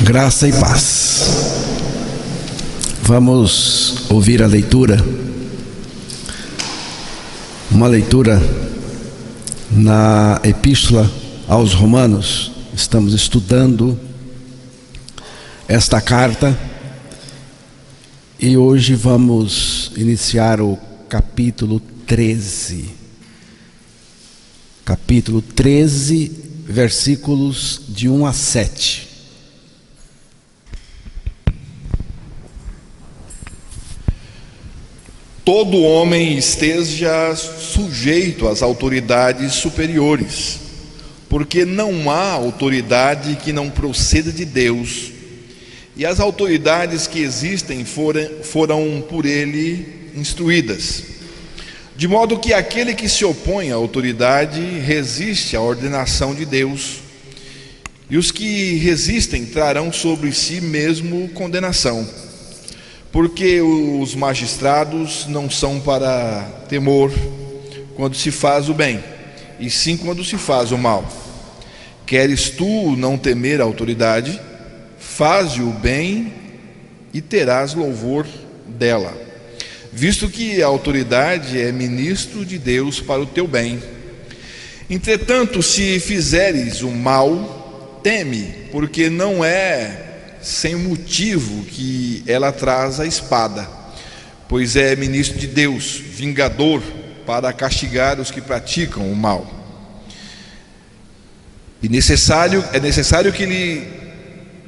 Graça e paz. Vamos ouvir a leitura, uma leitura na Epístola aos Romanos. Estamos estudando esta carta e hoje vamos iniciar o capítulo 13. Capítulo 13, versículos de 1 a 7. Todo homem esteja sujeito às autoridades superiores, porque não há autoridade que não proceda de Deus, e as autoridades que existem foram por ele instruídas. De modo que aquele que se opõe à autoridade resiste à ordenação de Deus, e os que resistem trarão sobre si mesmo condenação. Porque os magistrados não são para temor quando se faz o bem, e sim quando se faz o mal. Queres tu não temer a autoridade? Faze o bem e terás louvor dela, visto que a autoridade é ministro de Deus para o teu bem. Entretanto, se fizeres o mal, teme, porque não é sem motivo que ela traz a espada, pois é ministro de Deus, vingador, para castigar os que praticam o mal. E é necessário que lhe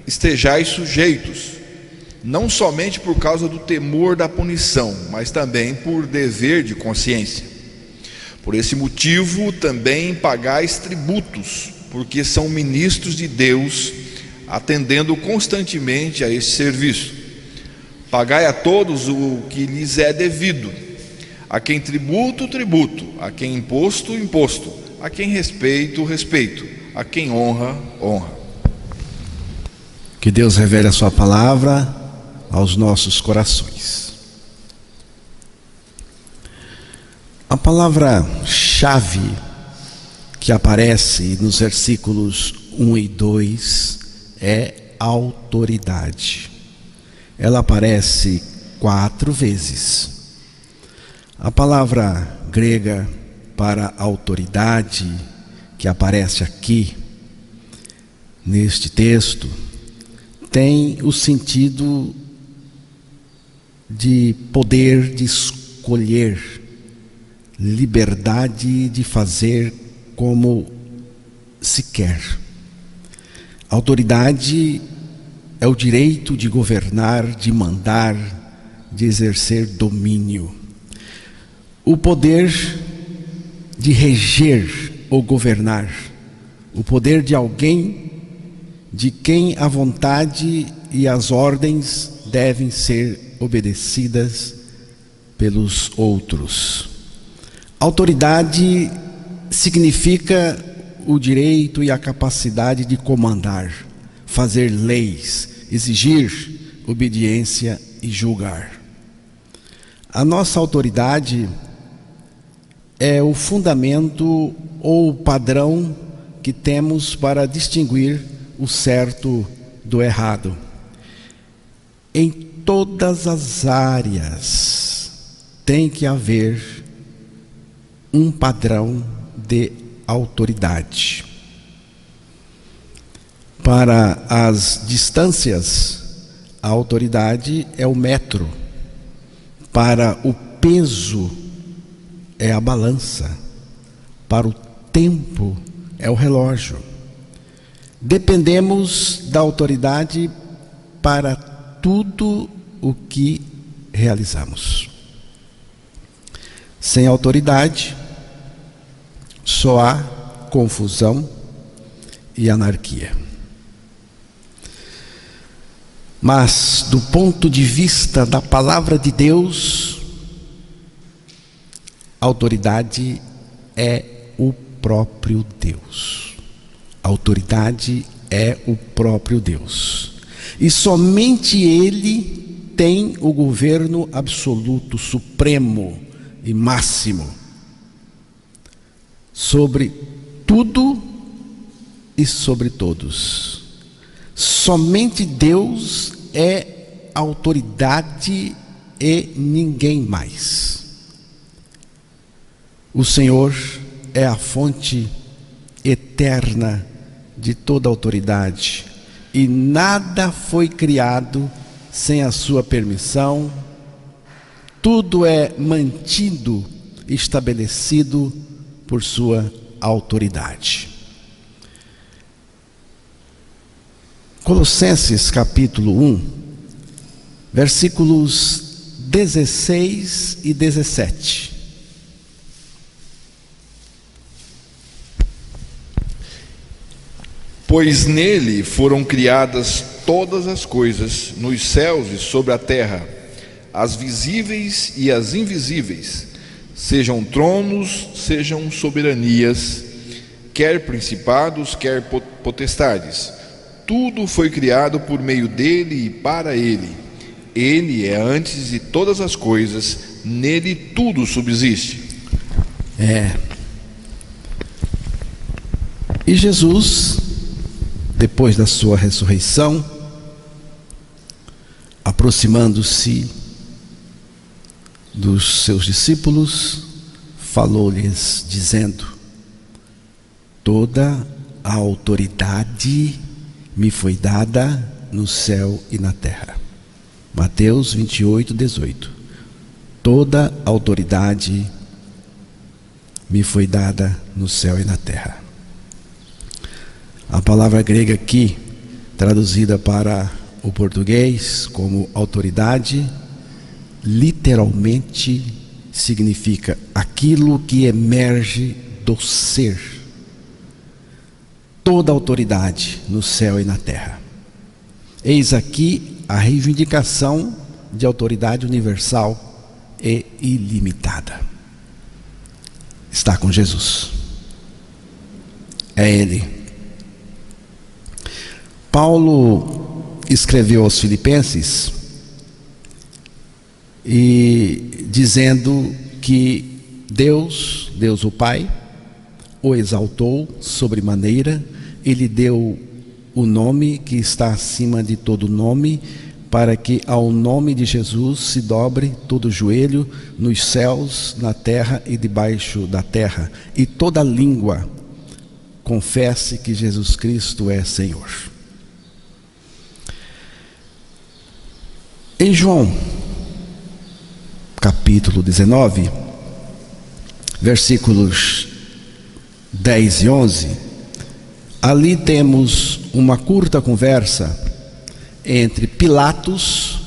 estejais sujeitos, não somente por causa do temor da punição, mas também por dever de consciência. Por esse motivo também pagais tributos, porque são ministros de Deus, atendendo constantemente a este serviço. Pagai a todos o que lhes é devido: a quem tributo, tributo; a quem imposto, imposto; a quem respeito, respeito; a quem honra, honra. Que Deus revele a sua palavra aos nossos corações. A palavra-chave que aparece nos versículos 1 e 2 é autoridade. Ela aparece 4 vezes. A palavra grega para autoridade, que aparece aqui neste texto, tem o sentido de poder de escolher, liberdade de fazer como se quer. Autoridade é o direito de governar, de mandar, de exercer domínio. O poder de reger ou governar. O poder de alguém de quem a vontade e as ordens devem ser obedecidas pelos outros. Autoridade significa o direito e a capacidade de comandar, fazer leis, exigir obediência e julgar. A nossa autoridade é o fundamento ou o padrão que temos para distinguir o certo do errado. Em todas as áreas tem que haver um padrão de autoridade. Para as distâncias, a autoridade é o metro. Para o peso, é a balança. Para o tempo, é o relógio. Dependemos da autoridade para tudo o que realizamos. Sem autoridade, só há confusão e anarquia. Mas, do ponto de vista da palavra de Deus, a autoridade é o próprio Deus. A autoridade é o próprio Deus. E somente Ele tem o governo absoluto, supremo e máximo sobre tudo e sobre todos. Somente Deus é autoridade e ninguém mais. O Senhor é a fonte eterna de toda autoridade, e nada foi criado sem a sua permissão. Tudo é mantido, estabelecido por sua autoridade. Colossenses capítulo 1, versículos 16 e 17. Pois nele foram criadas todas as coisas, nos céus e sobre a terra, as visíveis e as invisíveis, sejam tronos, sejam soberanias, quer principados, quer potestades. Tudo foi criado por meio dele e para ele. Ele é antes de todas as coisas, nele tudo subsiste. E Jesus, depois da sua ressurreição, aproximando-se dos seus discípulos, falou-lhes dizendo: toda a autoridade me foi dada no céu e na terra. Mateus 28, 18. Toda a autoridade me foi dada no céu e na terra. A palavra grega aqui, traduzida para o português como autoridade, literalmente significa aquilo que emerge do ser. Toda autoridade no céu e na terra. Eis aqui a reivindicação de autoridade universal e ilimitada. Está com Jesus. É Ele. Paulo escreveu aos Filipenses e dizendo que Deus o Pai, o exaltou sobremaneira, ele deu o nome que está acima de todo nome, para que ao nome de Jesus se dobre todo joelho nos céus, na terra e debaixo da terra, e toda língua confesse que Jesus Cristo é Senhor. Em João, capítulo 19, versículos 10 e 11, ali temos uma curta conversa entre Pilatos,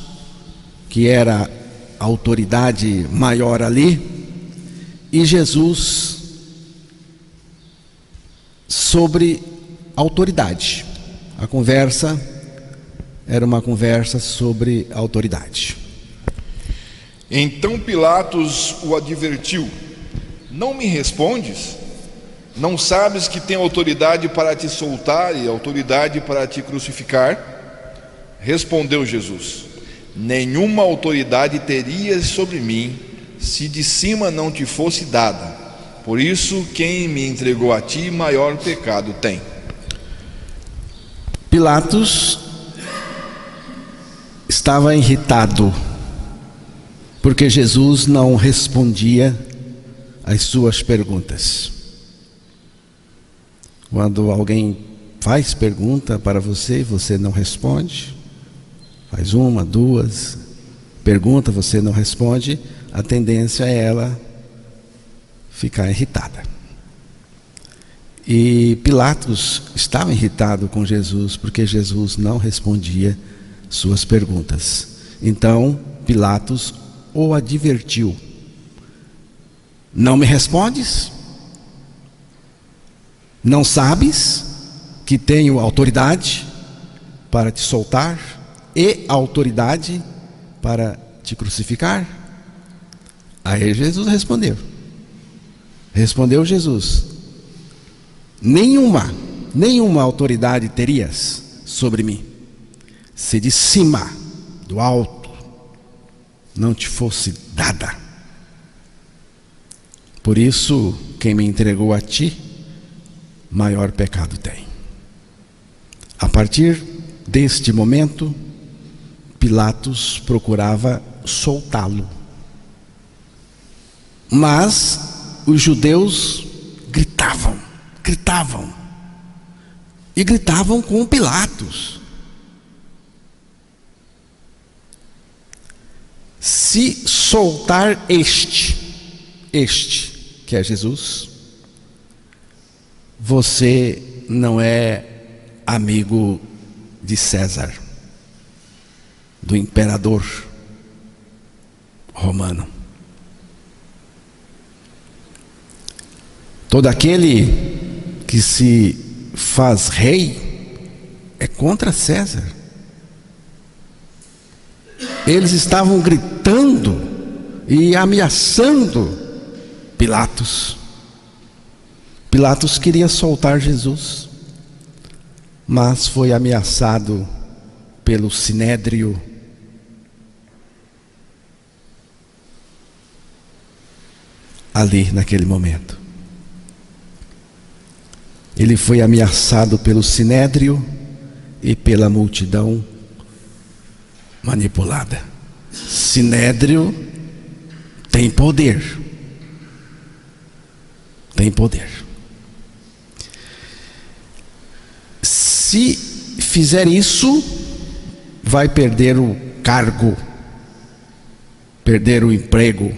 que era a autoridade maior ali, e Jesus sobre autoridade. A conversa era uma conversa sobre autoridade. Então Pilatos o advertiu: não me respondes? Não sabes que tenho autoridade para te soltar e autoridade para te crucificar? Respondeu Jesus: nenhuma autoridade terias sobre mim se de cima não te fosse dada. Por isso, quem me entregou a ti, maior pecado tem. Pilatos estava irritado porque Jesus não respondia às suas perguntas. Quando alguém faz pergunta para você, você não responde, faz uma, duas, pergunta, você não responde, a tendência é ela ficar irritada. E Pilatos estava irritado com Jesus, porque Jesus não respondia suas perguntas. Então Pilatos o advertiu: não me respondes? Não sabes que tenho autoridade para te soltar e autoridade para te crucificar? Aí Jesus respondeu Jesus: nenhuma autoridade terias sobre mim, se de cima, do alto, não te fosse dada. Por isso, quem me entregou a ti, maior pecado tem. A partir deste momento, Pilatos procurava soltá-lo. Mas os judeus gritavam e gritavam com Pilatos. Se soltar este que é Jesus, você não é amigo de César, do imperador romano. Todo aquele que se faz rei é contra César. Eles estavam gritando e ameaçando Pilatos. Pilatos queria soltar Jesus, mas foi ameaçado pelo Sinédrio. Ali naquele momento, ele foi ameaçado pelo Sinédrio e pela multidão manipulada. Sinédrio tem poder. Tem poder. Se fizer isso, vai perder o cargo, perder o emprego.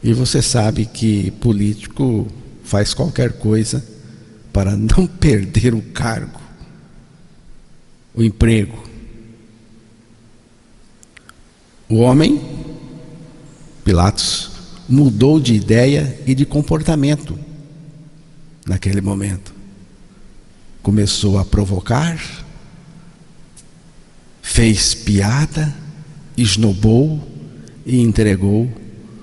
E você sabe que político faz qualquer coisa para não perder o cargo, o emprego. O homem, Pilatos, mudou de ideia e de comportamento naquele momento. Começou a provocar, fez piada, esnobou e entregou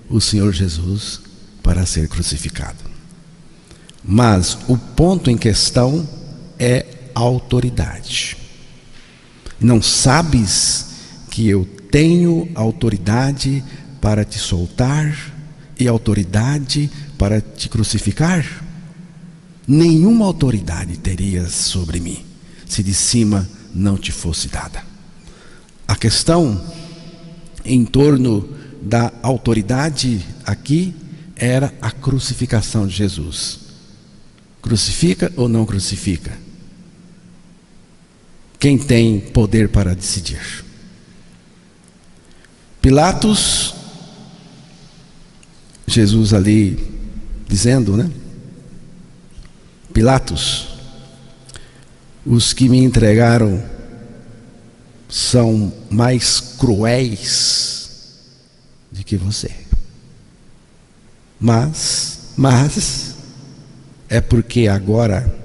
o Senhor Jesus para ser crucificado. Mas o ponto em questão é autoridade. Não sabes que eu tenho autoridade para te soltar e autoridade para te crucificar? Nenhuma autoridade terias sobre mim, se de cima não te fosse dada. A questão em torno da autoridade aqui era a crucificação de Jesus. Crucifica ou não crucifica? Quem tem poder para decidir? Pilatos, Jesus ali dizendo, né? Pilatos, os que me entregaram são mais cruéis do que você. Mas é porque agora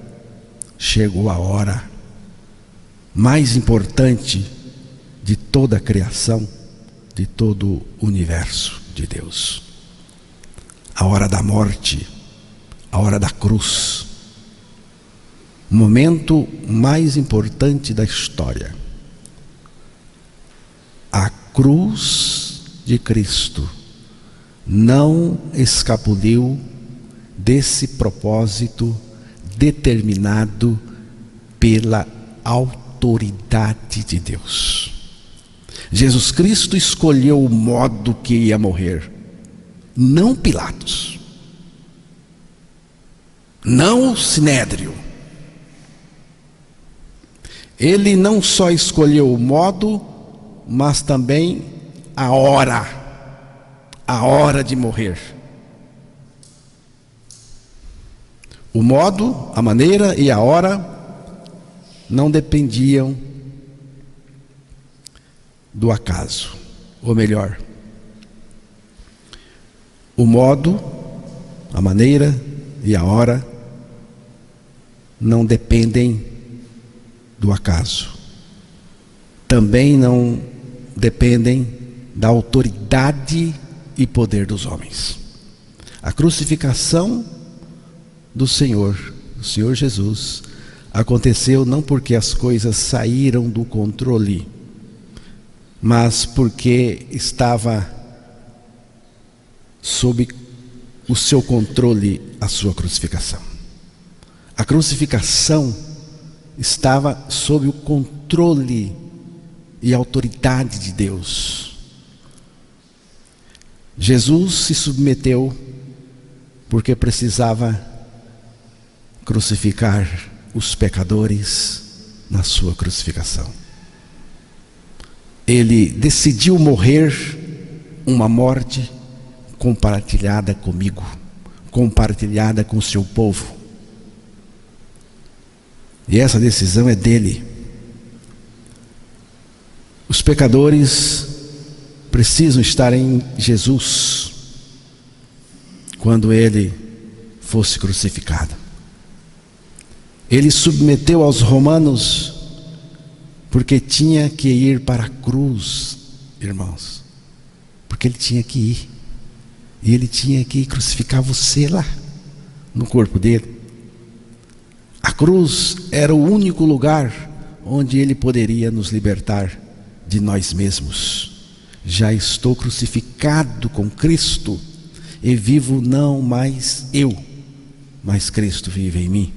chegou a hora mais importante de toda a criação, de todo o universo de Deus. A hora da morte, a hora da cruz. O momento mais importante da história. A cruz de Cristo não escapuliu desse propósito determinado pela autoridade de Deus. Jesus Cristo escolheu o modo que ia morrer, não Pilatos, não o Sinédrio. Ele não só escolheu o modo, mas também a hora de morrer. O modo, a maneira e a hora não dependiam do acaso, ou melhor, o modo, a maneira e a hora não dependem do acaso. Também não dependem da autoridade e poder dos homens. A crucificação do Senhor Jesus, aconteceu não porque as coisas saíram do controle, mas porque estava sob o seu controle a sua crucificação. A crucificação estava sob o controle e autoridade de Deus. Jesus se submeteu porque precisava crucificar os pecadores na sua crucificação. Ele decidiu morrer uma morte compartilhada comigo, compartilhada com o seu povo. E essa decisão é dele. Os pecadores precisam estar em Jesus quando ele fosse crucificado. Ele submeteu aos romanos porque tinha que ir para a cruz, irmãos. Porque ele tinha que ir. E ele tinha que crucificar você lá, no corpo dele. A cruz era o único lugar onde ele poderia nos libertar de nós mesmos. Já estou crucificado com Cristo e vivo não mais eu, mas Cristo vive em mim.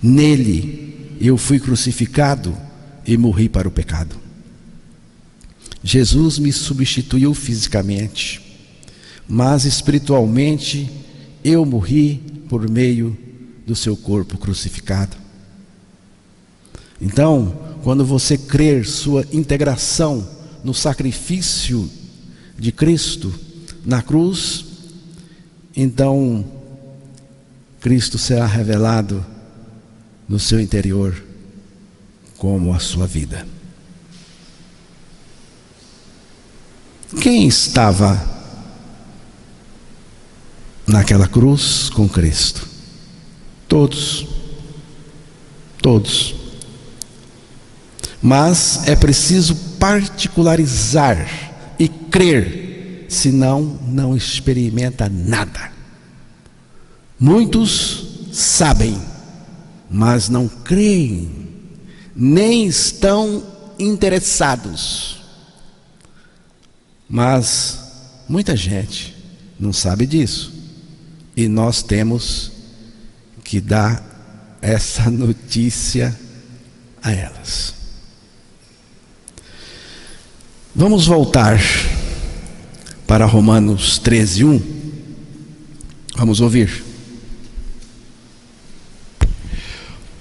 Nele eu fui crucificado e morri para o pecado. Jesus me substituiu fisicamente, mas espiritualmente eu morri por meio do seu corpo crucificado. Então, quando você crer sua integração no sacrifício de Cristo na cruz, então Cristo será revelado no seu interior como a sua vida. Quem estava naquela cruz com Cristo? Todos. Todos. Mas é preciso particularizar e crer, senão não experimenta nada. Muitos sabem, mas não creem, nem estão interessados. Mas muita gente não sabe disso, e nós temos que dar essa notícia a elas. Vamos voltar para Romanos 13:1. Vamos ouvir.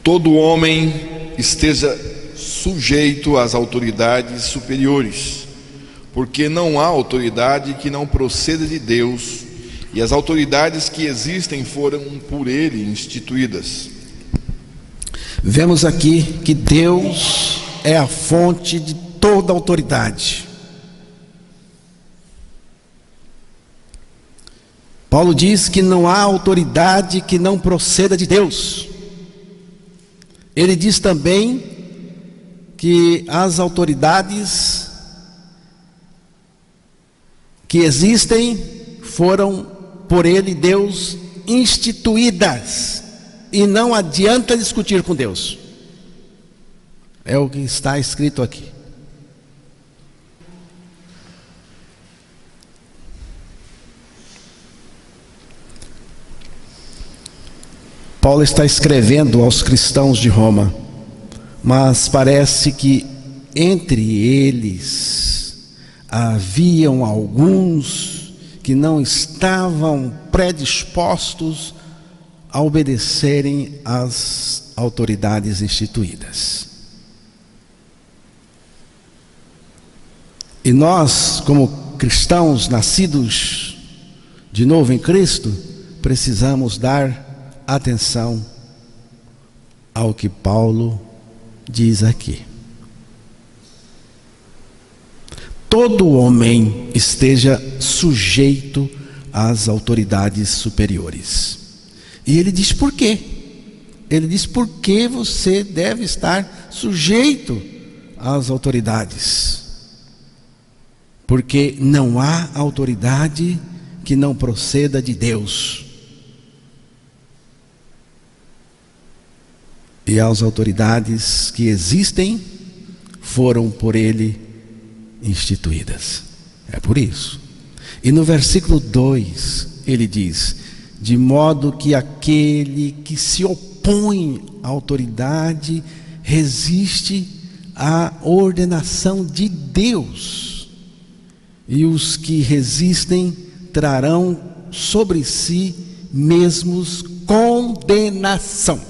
Todo homem esteja sujeito às autoridades superiores, porque não há autoridade que não proceda de Deus, e as autoridades que existem foram por ele instituídas. Vemos aqui que Deus é a fonte de toda autoridade. Paulo diz que não há autoridade que não proceda de Deus. Ele diz também que as autoridades que existem foram por ele, Deus, instituídas, e não adianta discutir com Deus. É o que está escrito aqui. Paulo está escrevendo aos cristãos de Roma, mas parece que entre eles haviam alguns que não estavam predispostos a obedecerem às autoridades instituídas. E nós, como cristãos nascidos de novo em Cristo, precisamos dar atenção ao que Paulo diz aqui. Todo homem esteja sujeito às autoridades superiores. E ele diz por quê? Ele diz por que você deve estar sujeito às autoridades. Porque não há autoridade que não proceda de Deus. E as autoridades que existem foram por ele instituídas. É por isso. E no versículo 2 ele diz: de modo que aquele que se opõe à autoridade resiste à ordenação de Deus, e os que resistem trarão sobre si mesmos condenação.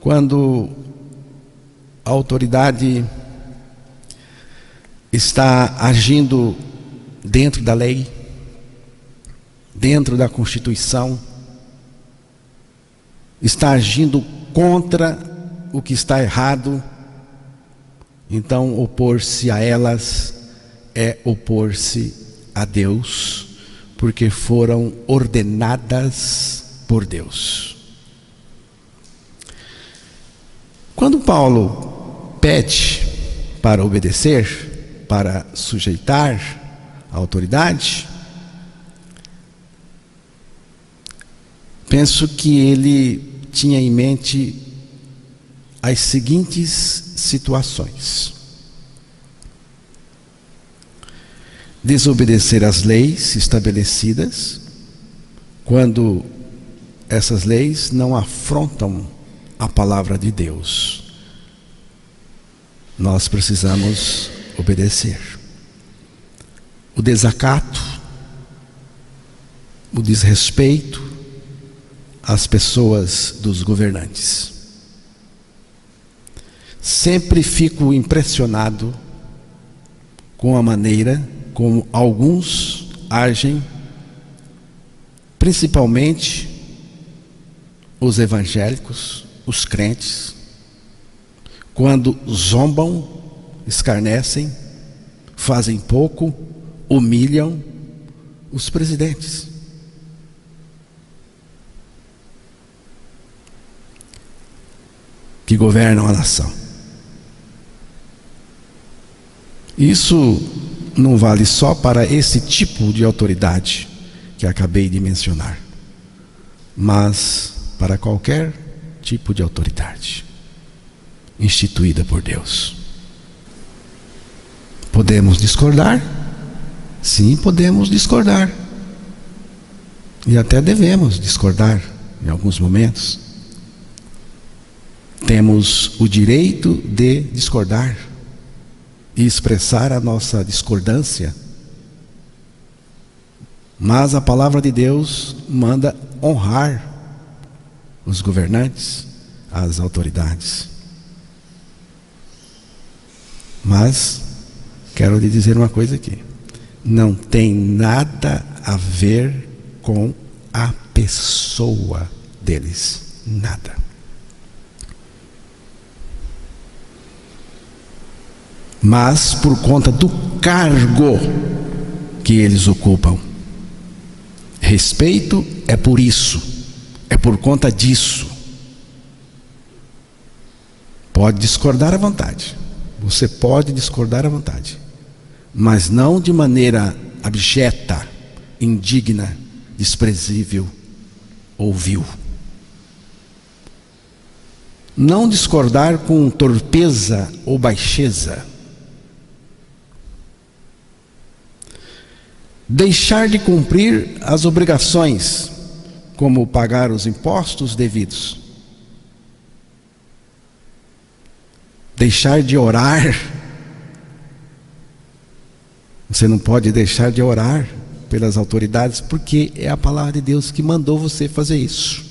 Quando a autoridade está agindo dentro da lei, dentro da Constituição, está agindo contra o que está errado, então opor-se a elas é opor-se a Deus, porque foram ordenadas por Deus. Quando Paulo pede para obedecer, para sujeitar a autoridade, penso que ele tinha em mente as seguintes situações: desobedecer às leis estabelecidas, quando essas leis não afrontam a palavra de Deus. Nós precisamos obedecer. O desacato, o desrespeito às pessoas dos governantes. Sempre fico impressionado com a maneira como alguns agem, principalmente os evangélicos, os crentes, quando zombam, escarnecem, fazem pouco, humilham os presidentes. Que governam a nação. Isso não vale só para esse tipo de autoridade que acabei de mencionar, mas para qualquer tipo de autoridade instituída por Deus. Podemos discordar? Sim, podemos discordar. E até devemos discordar em alguns momentos. Temos o direito de discordar e expressar a nossa discordância, mas a palavra de Deus manda honrar os governantes, as autoridades. Mas quero lhe dizer uma coisa aqui: não tem nada a ver com a pessoa deles, nada. Mas por conta do cargo que eles ocupam. Respeito é por isso, é por conta disso. Pode discordar à vontade, você pode discordar à vontade, mas não de maneira abjeta, indigna, desprezível ou vil. Não discordar com torpeza ou baixeza. Deixar de cumprir as obrigações, como pagar os impostos devidos. Deixar de orar. Você não pode deixar de orar pelas autoridades, porque é a palavra de Deus que mandou você fazer isso.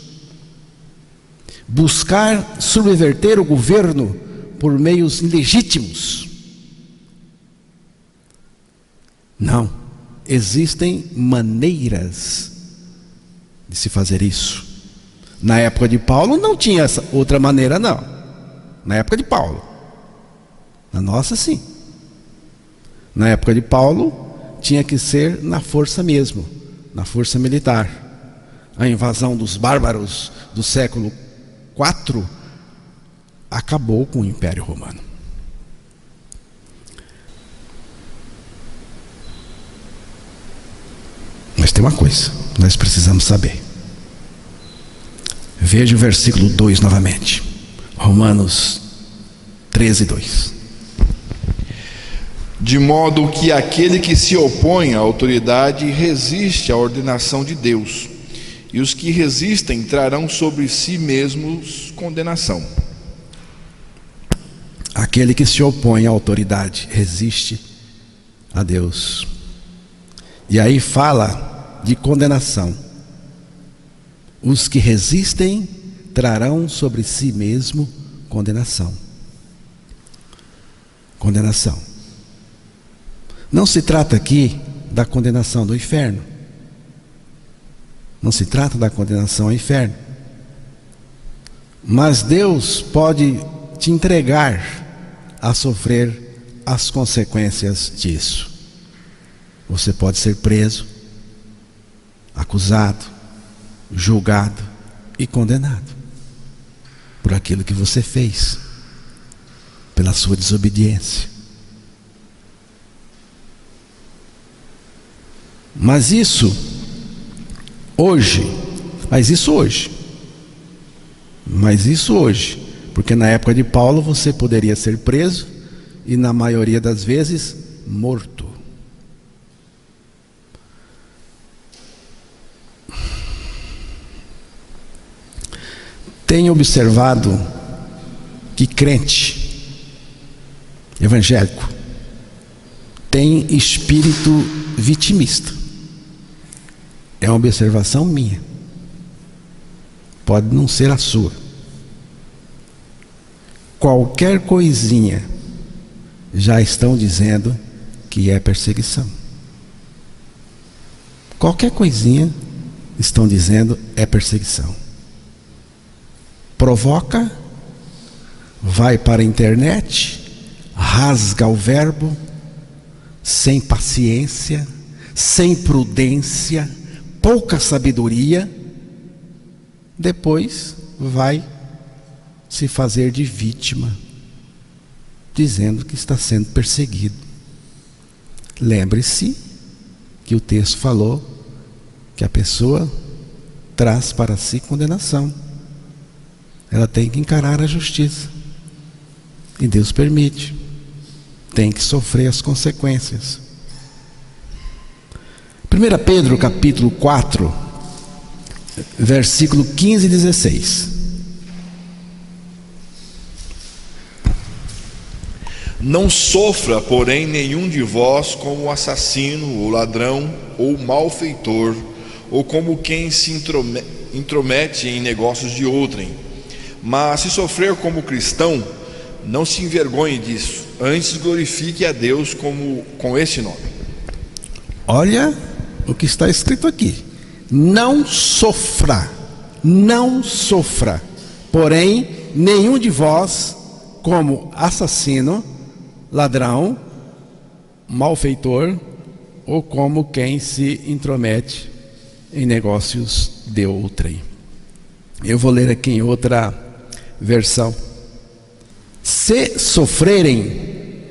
Buscar subverter o governo por meios ilegítimos. Não. Existem maneiras de se fazer isso. Na época de Paulo não tinha essa outra maneira, não. Na época de Paulo. Na nossa, sim. Na época de Paulo tinha que ser na força mesmo, na força militar. A invasão dos bárbaros do século IV acabou com o Império Romano. Mas tem uma coisa, nós precisamos saber. Veja o versículo 2 novamente. Romanos 13:2. De modo que aquele que se opõe à autoridade resiste à ordenação de Deus, e os que resistem trarão sobre si mesmos condenação. Aquele que se opõe à autoridade resiste a Deus. E aí fala de condenação. Os que resistem trarão sobre si mesmo condenação. Condenação. Não se trata aqui da condenação do inferno. Não se trata da condenação ao inferno. Mas Deus pode te entregar a sofrer as consequências disso. Você pode ser preso, acusado, julgado e condenado por aquilo que você fez, pela sua desobediência. Mas isso hoje, porque na época de Paulo você poderia ser preso e na maioria das vezes morto. Tenho observado que crente evangélico tem espírito vitimista. É uma observação minha. Pode não ser a sua. Qualquer coisinha já estão dizendo que é perseguição. Qualquer coisinha estão dizendo é perseguição. Provoca, vai para a internet, rasga o verbo, sem paciência, sem prudência, pouca sabedoria, depois vai se fazer de vítima, dizendo que está sendo perseguido. Lembre-se que o texto falou que a pessoa traz para si condenação. Ela tem que encarar a justiça. E Deus permite. Tem que sofrer as consequências. 1 Pedro capítulo 4, versículo 15 e 16. Não sofra, porém, nenhum de vós como assassino, ou ladrão, ou malfeitor, ou como quem se intromete em negócios de outrem. Mas se sofrer como cristão, não se envergonhe disso, antes glorifique a Deus com esse nome. Olha o que está escrito aqui. Não sofra, porém, nenhum de vós como assassino, ladrão, malfeitor, ou como quem se intromete em negócios de outrem. Eu vou ler aqui em outra versão. Se sofrerem,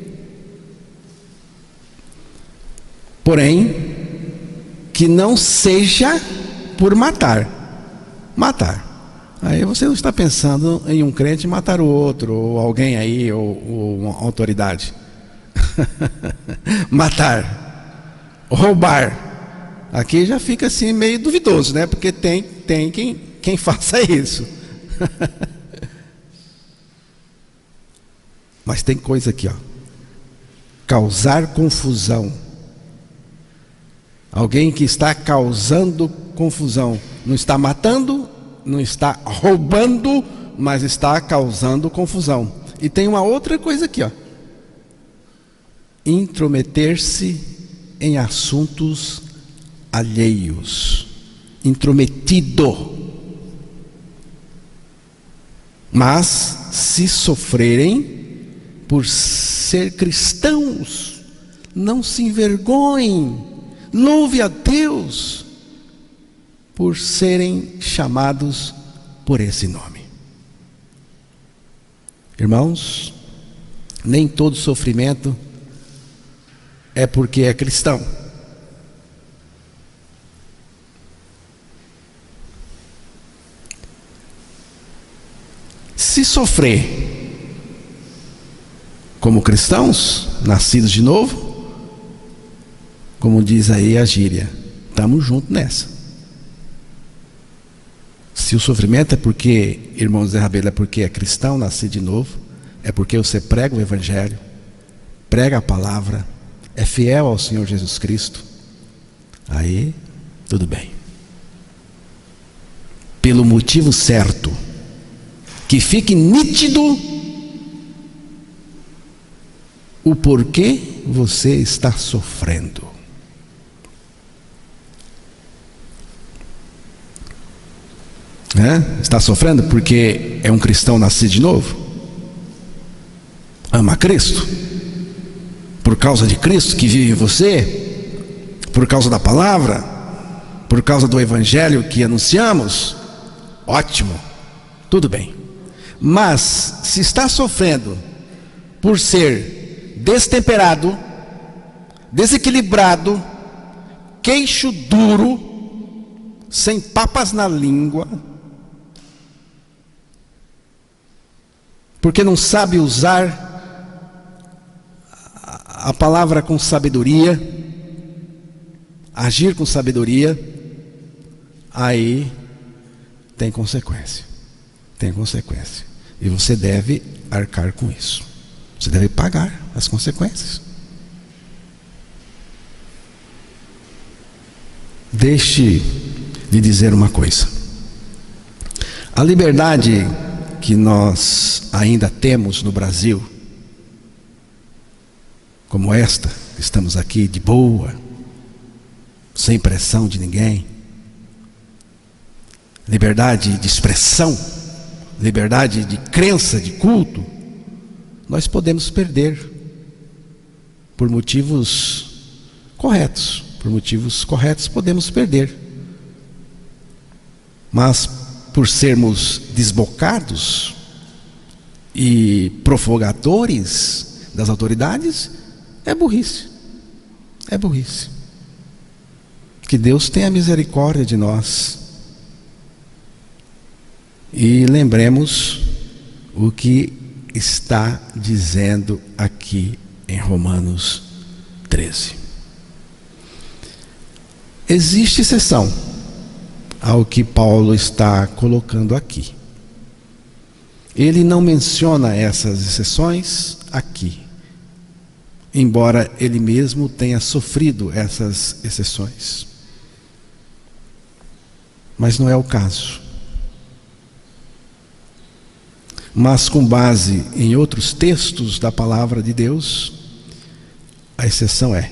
porém, que não seja por matar. Aí você não está pensando em um crente matar o outro, ou alguém aí, ou uma autoridade. Matar, roubar. Aqui já fica assim meio duvidoso, né? Porque tem quem faça isso. Mas tem coisa aqui, ó. Causar confusão. Alguém que está causando confusão. Não está matando, não está roubando, mas está causando confusão. E tem uma outra coisa aqui, ó. Intrometer-se em assuntos alheios. Intrometido. Mas se sofrerem por ser cristãos, não se envergonhem, louve a Deus por serem chamados por esse nome. Irmãos, nem todo sofrimento é porque é cristão. Se sofrer como cristãos, nascidos de novo, como diz aí a gíria, estamos juntos nessa. Se o sofrimento é porque, irmão Zé Rabelo, é porque é cristão, nascido de novo, é porque você prega o Evangelho, prega a palavra, é fiel ao Senhor Jesus Cristo, aí tudo bem. Pelo motivo certo, que fique nítido o porquê você está sofrendo. Está sofrendo porque é um cristão nascido de novo? Ama Cristo? Por causa de Cristo que vive em você? Por causa da palavra? Por causa do Evangelho que anunciamos? Ótimo, tudo bem. Mas se está sofrendo por ser destemperado, desequilibrado, queixo duro, sem papas na língua, porque não sabe usar a palavra com sabedoria, agir com sabedoria, aí tem consequência. Tem consequência. E você deve arcar com isso. Você deve pagar as consequências. Deixe de dizer uma coisa. A liberdade que nós ainda temos no Brasil, como esta, estamos aqui de boa, sem pressão de ninguém, liberdade de expressão, liberdade de crença, de culto, nós podemos perder por motivos corretos. Por motivos corretos podemos perder. Mas por sermos desbocados e provogadores das autoridades, é burrice. É burrice. Que Deus tenha misericórdia de nós. E lembremos o que está dizendo aqui em Romanos 13. Existe exceção ao que Paulo está colocando aqui. Ele não menciona essas exceções aqui, embora ele mesmo tenha sofrido essas exceções. Mas não é o caso. Mas com base em outros textos da palavra de Deus, a exceção é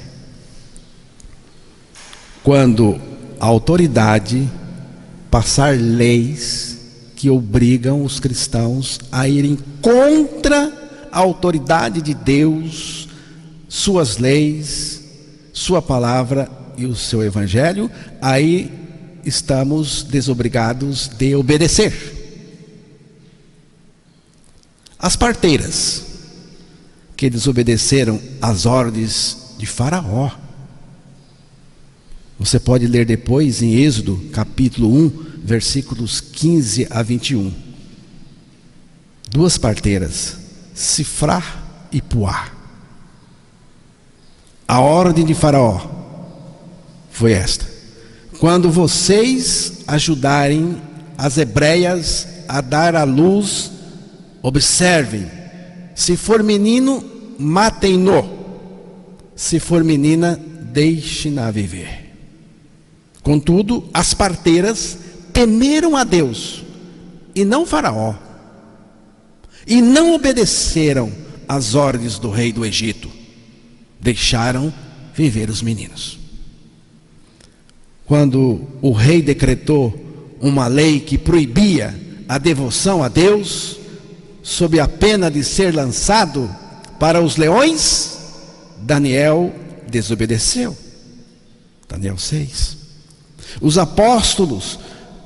quando a autoridade passar leis que obrigam os cristãos a irem contra a autoridade de Deus, suas leis, sua palavra e o seu evangelho, aí estamos desobrigados de obedecer. As parteiras que desobedeceram às ordens de Faraó, você pode ler depois em Êxodo capítulo 1, versículos 15 a 21. Duas parteiras, Sifrá e Puá. A ordem de Faraó foi esta: quando vocês ajudarem as hebreias a dar à luz, observem, se for menino, matem-no, se for menina, deixem-na viver. Contudo, as parteiras temeram a Deus e não Faraó, e não obedeceram às ordens do rei do Egito, deixaram viver os meninos. Quando o rei decretou uma lei que proibia a devoção a Deus, sob a pena de ser lançado para os leões, Daniel desobedeceu. Daniel 6. Os apóstolos,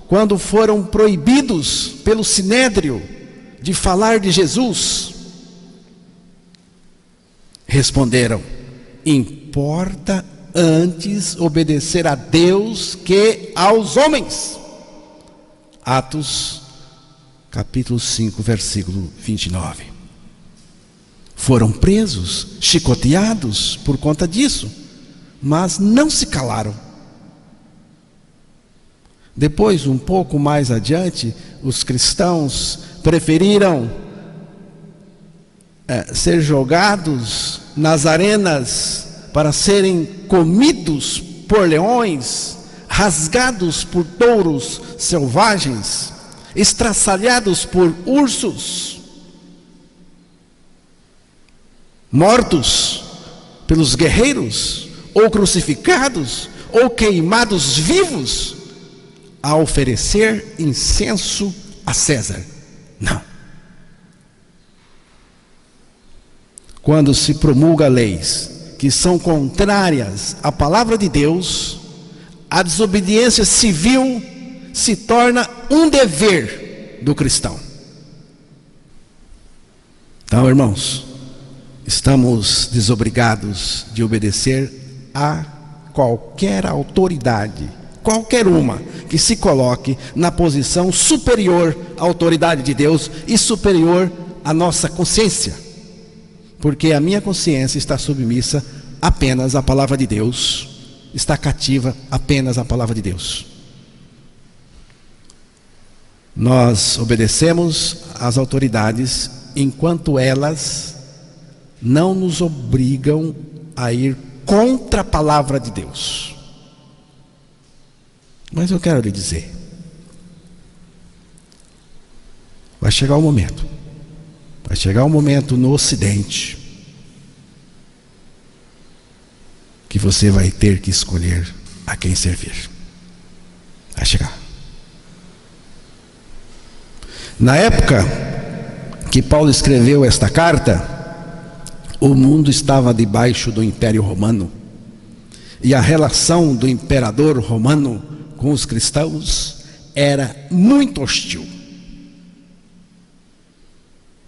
quando foram proibidos pelo Sinédrio de falar de Jesus, responderam: importa antes obedecer a Deus que aos homens. Atos capítulo 5, versículo 29. Foram presos, chicoteados por conta disso, mas não se calaram. Depois, um pouco mais adiante, os cristãos preferiram ser jogados nas arenas para serem comidos por leões, rasgados por touros selvagens, estraçalhados por ursos, mortos pelos guerreiros, ou crucificados, ou queimados vivos, a oferecer incenso a César. Não. Quando se promulga leis que são contrárias à palavra de Deus, a desobediência civil se torna um dever do cristão. Então, irmãos, estamos desobrigados de obedecer a qualquer autoridade, qualquer uma, que se coloque na posição superior à autoridade de Deus e superior à nossa consciência. Porque a minha consciência está submissa apenas à palavra de Deus, está cativa apenas à palavra de Deus. Nós obedecemos às autoridades enquanto elas não nos obrigam a ir contra a palavra de Deus. Mas eu quero lhe dizer, vai chegar um momento no Ocidente que você vai ter que escolher a quem servir. Vai chegar. Na época que Paulo escreveu esta carta, o mundo estava debaixo do Império Romano, e a relação do imperador romano com os cristãos era muito hostil.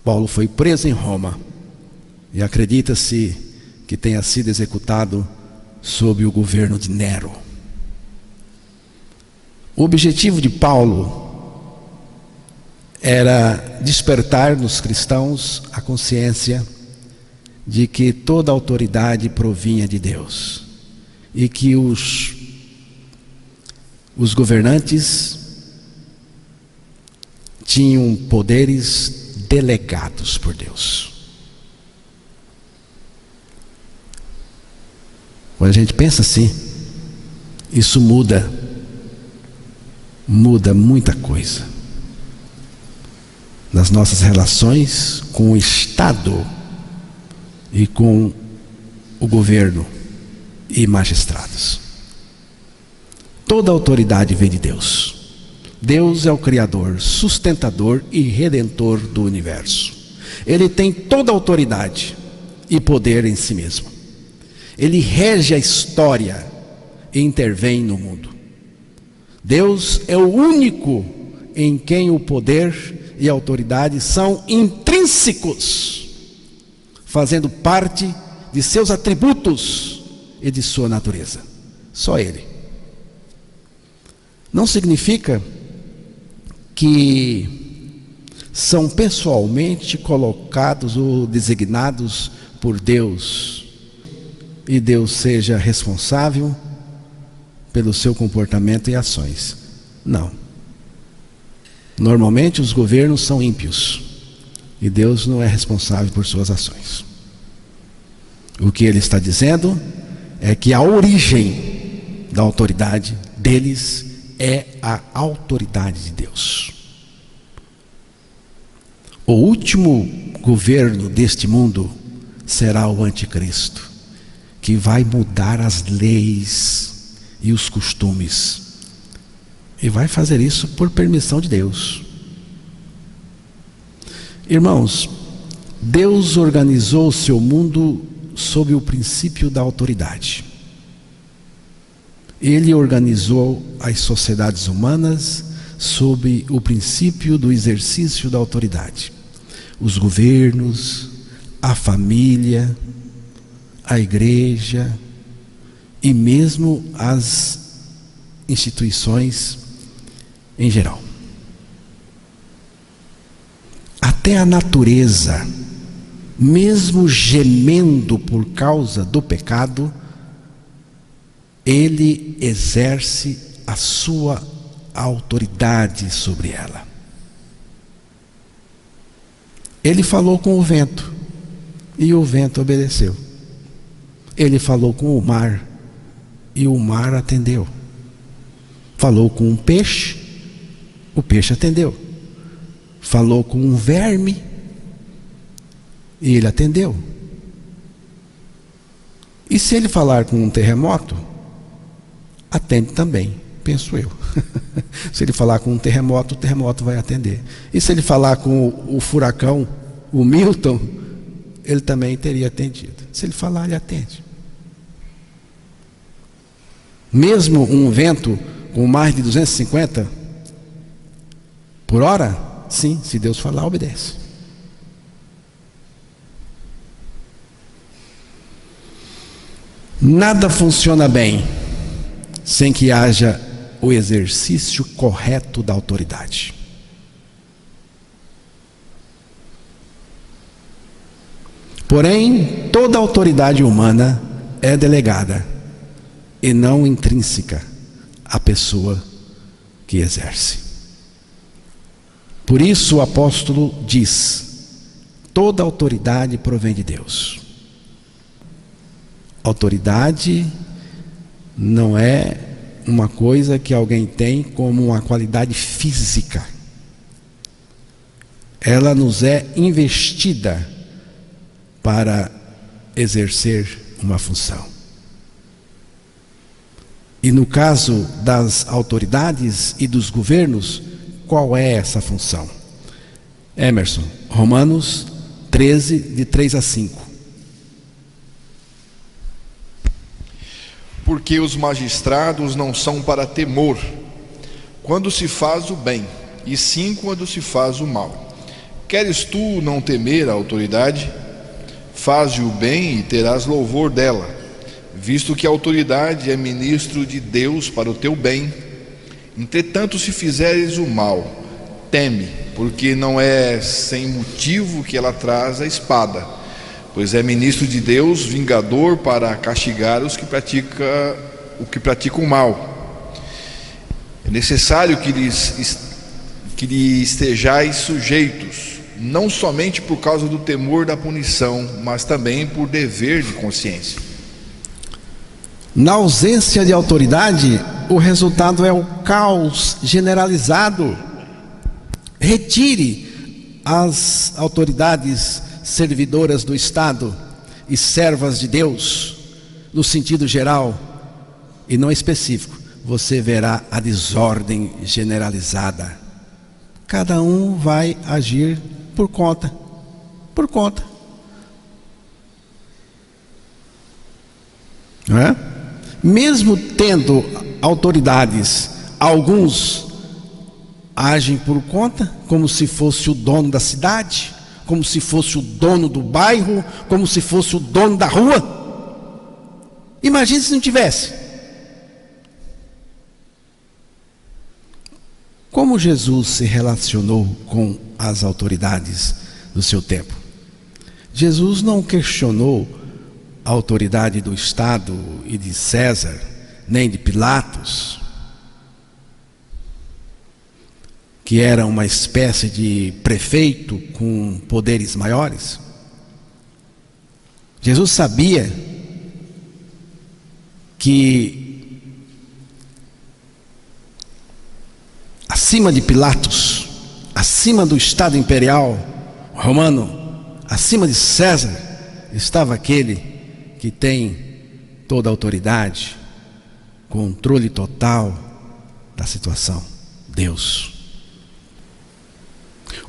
Paulo foi preso em Roma e acredita-se que tenha sido executado sob o governo de Nero. O objetivo de Paulo era despertar nos cristãos a consciência de que toda autoridade provinha de Deus e que os governantes tinham poderes delegados por Deus. Quando a gente pensa assim, isso muda muita coisa nas nossas relações com o Estado e com o governo e magistrados. Toda autoridade vem de Deus. Deus é o Criador, sustentador e redentor do universo. Ele tem toda a autoridade e poder em si mesmo. Ele rege a história e intervém no mundo. Deus é o único em quem o poder e a autoridade são intrínsecos, fazendo parte de seus atributos e de sua natureza. Só Ele. Não significa que são pessoalmente colocados ou designados por Deus e Deus seja responsável pelo seu comportamento e ações. Não. Normalmente os governos são ímpios e Deus não é responsável por suas ações. O que ele está dizendo é que a origem da autoridade deles é a autoridade de Deus. O último governo deste mundo será o anticristo, que vai mudar as leis e os costumes, e vai fazer isso por permissão de Deus. Irmãos, Deus organizou o seu mundo sob o princípio da autoridade. Ele organizou as sociedades humanas sob o princípio do exercício da autoridade. Os governos, a família, a igreja e mesmo as instituições em geral. Até a natureza, mesmo gemendo por causa do pecado, ele exerce a sua autoridade sobre ela. Ele falou com o vento e o vento obedeceu. Ele falou com o mar e o mar atendeu. Falou com um peixe, o peixe atendeu. Falou com um verme e ele atendeu. E se ele falar com um terremoto, atende também, penso eu. Se ele falar com um terremoto, o terremoto vai atender. E se ele falar com o furacão, o Milton, ele também teria atendido. Se ele falar, ele atende. Mesmo um vento com mais de 250 por hora, sim, se Deus falar, obedece. Nada funciona bem sem que haja o exercício correto da autoridade. Porém, toda autoridade humana é delegada e não intrínseca à pessoa que exerce. Por isso o apóstolo diz: toda autoridade provém de Deus. Autoridade não é uma coisa que alguém tem como uma qualidade física. Ela nos é investida para exercer uma função. E no caso das autoridades e dos governos, qual é essa função? Emerson, Romanos 13, de 3 a 5. Porque os magistrados não são para temor, quando se faz o bem, e sim quando se faz o mal. Queres tu não temer a autoridade? Faze o bem e terás louvor dela, visto que a autoridade é ministro de Deus para o teu bem. Entretanto, se fizeres o mal, teme, porque não é sem motivo que ela traz a espada, pois é ministro de Deus, vingador para castigar os que praticam o mal. É necessário que lhe estejais sujeitos, não somente por causa do temor da punição, mas também por dever de consciência. Na ausência de autoridade, o resultado é o caos generalizado. Retire as autoridades servidoras do Estado e servas de Deus, no sentido geral e não específico, você verá a desordem generalizada. Cada um vai agir por conta. Não é? Mesmo tendo autoridades, alguns agem por conta, como se fosse o dono da cidade, como se fosse o dono do bairro, como se fosse o dono da rua. Imagine se não tivesse. Como Jesus se relacionou com as autoridades do seu tempo? Jesus não questionou a autoridade do Estado e de César, nem de Pilatos, que era uma espécie de prefeito com poderes maiores. Jesus sabia que acima de Pilatos, acima do Estado imperial romano, acima de César, estava aquele que tem toda a autoridade, controle total da situação, Deus.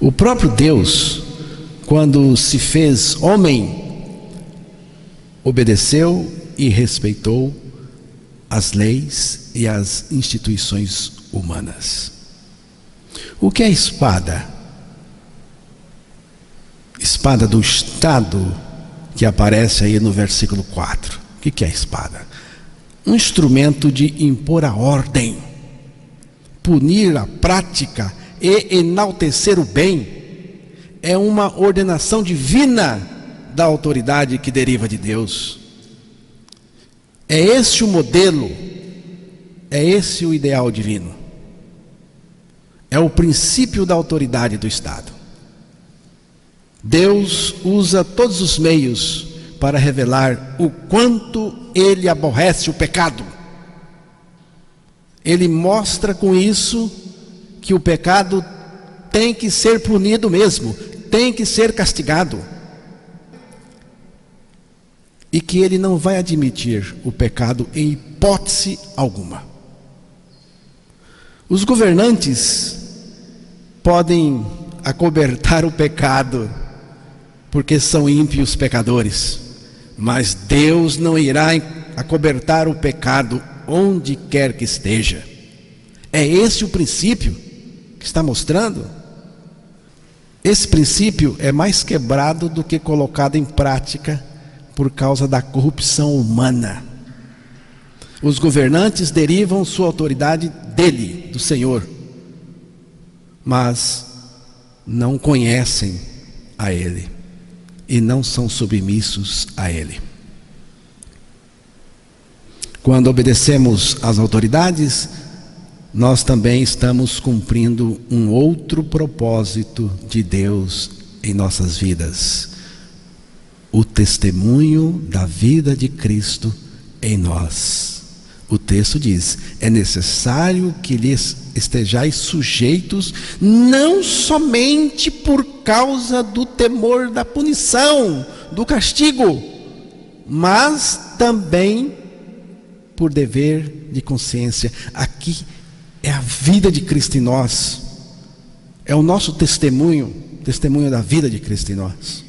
O próprio Deus, quando se fez homem, obedeceu e respeitou as leis e as instituições humanas. O que é espada? Espada do Estado, que aparece aí no versículo 4. O que é espada? Um instrumento de impor a ordem, punir a prática e enaltecer o bem. É uma ordenação divina da autoridade que deriva de Deus. É esse o modelo, é esse o ideal divino. é o princípio da autoridade do Estado. Deus usa todos os meios para revelar o quanto Ele aborrece o pecado. Ele mostra com isso que o pecado tem que ser punido mesmo, tem que ser castigado. E que Ele não vai admitir o pecado em hipótese alguma. Os governantes podem acobertar o pecado, porque são ímpios pecadores, mas Deus não irá acobertar o pecado onde quer que esteja. É esse o princípio que está mostrando. Esse princípio é mais quebrado do que colocado em prática por causa da corrupção humana. Os governantes derivam sua autoridade dele, do Senhor, mas não conhecem a Ele e não são submissos a Ele. Quando obedecemos às autoridades, nós também estamos cumprindo um outro propósito de Deus em nossas vidas: o testemunho da vida de Cristo em nós. O texto diz: é necessário que lhes estejais sujeitos, não somente por causa do temor da punição, do castigo, mas também por dever de consciência. Aqui é a vida de Cristo em nós, é o nosso testemunho, testemunho da vida de Cristo em nós.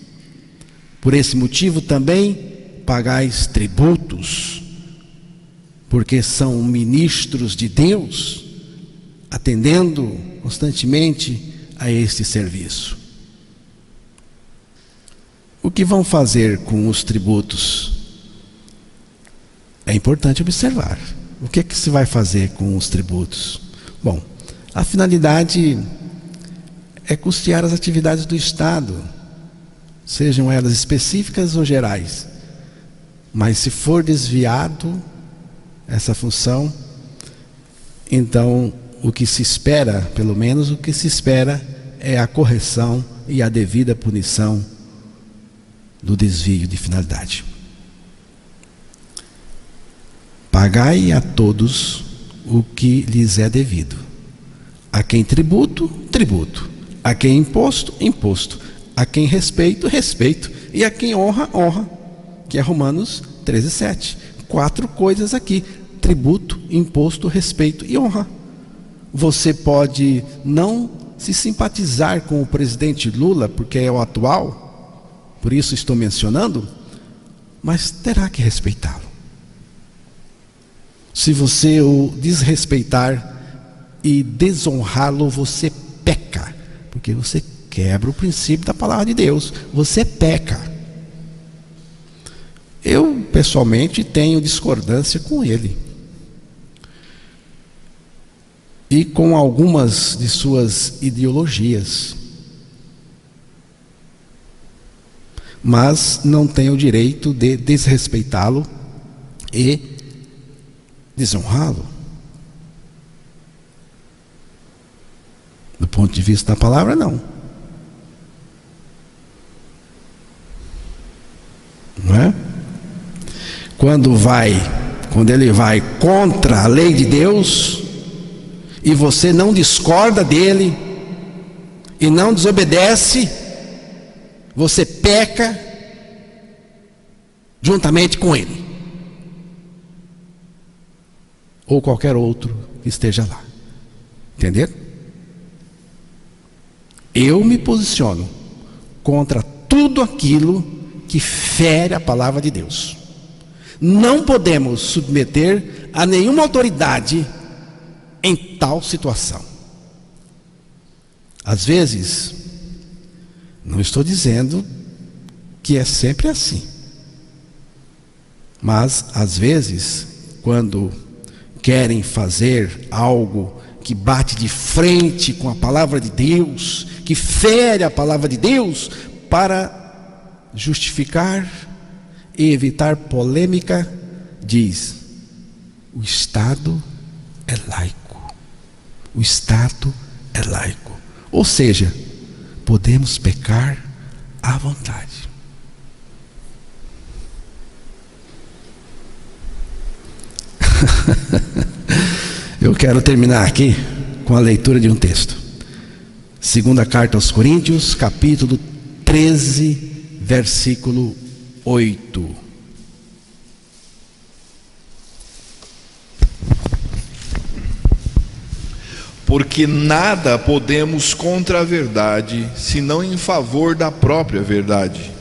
Por esse motivo também pagais tributos, porque são ministros de Deus, atendendo constantemente a este serviço. O que vão fazer com os tributos? É importante observar. O que é que se vai fazer com os tributos? Bom, a finalidade é custear as atividades do Estado, sejam elas específicas ou gerais. Mas se for desviado essa função, então o que se espera, pelo menos o que se espera, é a correção e a devida punição do desvio de finalidade. Pagai a todos o que lhes é devido. A quem tributo, tributo. A quem imposto, imposto. A quem respeito, respeito. E a quem honra, honra. Que é Romanos 13:7. 4 coisas aqui: tributo, imposto, respeito e honra. Você pode não se simpatizar com o presidente Lula, porque é o atual, por isso estou mencionando, mas terá que respeitá-lo. Se você o desrespeitar e desonrá-lo, você peca, porque você quebra o princípio da palavra de Deus, você peca. Eu, pessoalmente, tenho discordância com ele e com algumas de suas ideologias, mas não tenho o direito de desrespeitá-lo e desonrá-lo. Do ponto de vista da palavra, não. Não é? Quando ele vai contra a lei de Deus, e você não discorda dele, e não desobedece, você peca juntamente com ele, ou qualquer outro que esteja lá. Entender? Eu me posiciono contra tudo aquilo que fere a palavra de Deus. Não podemos submeter a nenhuma autoridade em tal situação. Às vezes, não estou dizendo que é sempre assim, mas às vezes, quando querem fazer algo que bate de frente com a palavra de Deus, que fere a palavra de Deus, para justificar e evitar polêmica, diz: o Estado é laico, o Estado é laico. Ou seja, podemos pecar à vontade. Eu quero terminar aqui com a leitura de um texto. Segunda carta aos Coríntios, capítulo 13, versículo 8. Porque nada podemos contra a verdade, senão em favor da própria verdade.